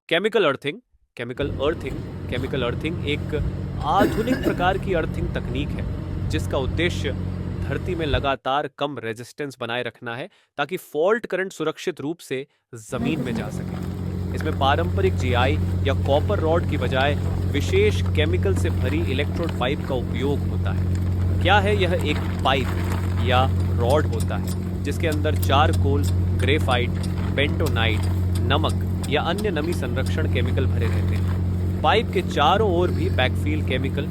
Chemical earthing chemical earthing एक आधुनिक प्रकार की अर्थिंग तकनीक है जिसका उद्देश्य धरती में लगातार कम रेजिस्टेंस बनाए रखना है ताकि फॉल्ट करंट सुरक्षित रूप से जमीन में जा सके। इसमें पारंपरिक जीआई या कॉपर रॉड की बजाय विशेष केमिकल से भरी इलेक्ट्रोड पाइप का उपयोग होता है। क्या है यह? एक पाइप या रॉड होता है जिसके अंदर चारकोल, ग्रेफाइट, बेंटोनाइट, नमक या अन्य नमी संरक्षण केमिकल भरे रहते हैं। पाइप के चारों ओर भी बैकफिल केमिकल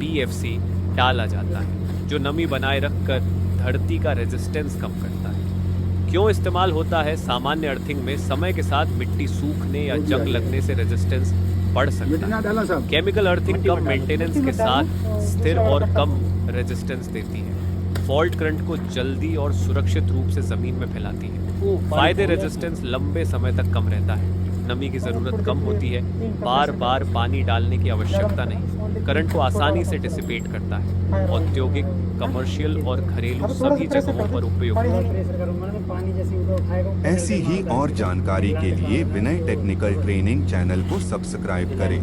BFC डाला जाता है जो नमी बनाए रखकर धरती का रेजिस्टेंस कम करता है। क्यों इस्तेमाल होता है? सामान्य अर्थिंग में समय के साथ मिट्टी सूखने या जंग लगने से रेजिस्टेंस बढ़ सकता है। केमिकल अर्थिंग कम मेंटेनेंस के साथ स्थिर और कम रेजिस्टेंस देती है। फॉल्ट करंट को जल्दी और सुरक्षित रूप से जमीन में फैलाती है। फायदे: रेजिस्टेंस लंबे समय तक कम रहता है, नमी की जरूरत कम होती है, बार बार पानी डालने की आवश्यकता नहीं, करंट को आसानी से डिसिपेट करता है, औद्योगिक, कमर्शियल और घरेलू सभी जगहों पर उपयोगी है। ऐसी ही और जानकारी के लिए विनय टेक्निकल ट्रेनिंग चैनल को सब्सक्राइब करें।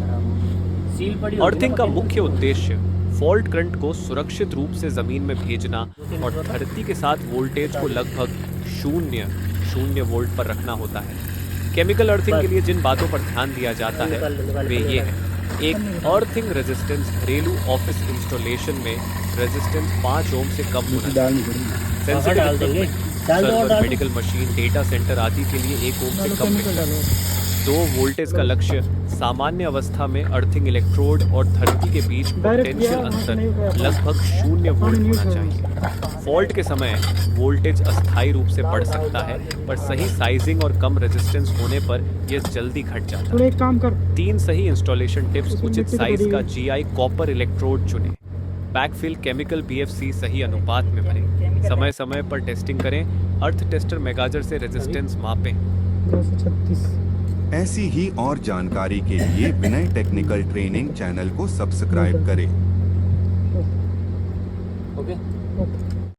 अर्थिंग का मुख्य उद्देश्य फॉल्ट करंट को सुरक्षित रूप से जमीन में भेजना और धरती के साथ वोल्टेज को लगभग शून्य वोल्ट पर रखना होता है। केमिकल अर्थिंग के लिए जिन बातों पर ध्यान दिया जाता है वे ये हैं: एक, अर्थिंग रेजिस्टेंस घरेलू ऑफिस इंस्टॉलेशन में रेजिस्टेंस 5 ओम से कम होना चाहिए। Sensitive equipment, server, medical machine, data centre आदि के लिए 1 ओम से कम मिलता है। 2, वोल्टेज का लक्ष्य सामान्य अवस्था में अर्थिंग इलेक्ट्रोड और धरती के बीच पोटेंशियल अंतर लगभग 0 वोल्ट होना चाहिए। फॉल्ट के समय वोल्टेज अस्थायी रूप से बढ़ सकता है, पर सही साइजिंग और कम रेजिस्टेंस होने पर यह जल्दी घट जाता है। 3, सही इंस्टॉलेशन टिप्स: उचित साइज का GI कॉपर इलेक्ट्रोड चुनें। बैकफिल केमिकल BFC सही अनुपात में भरें। समय समय पर टेस्टिंग करें। अर्थ टेस्टर मेगाजर से रेजिस्टेंस मापें। 236। ऐसी ही और जानकारी के लिए विनय टेक्निकल ट्रेनिंग चैनल को सब्सक्राइब करें। ओके। ओके।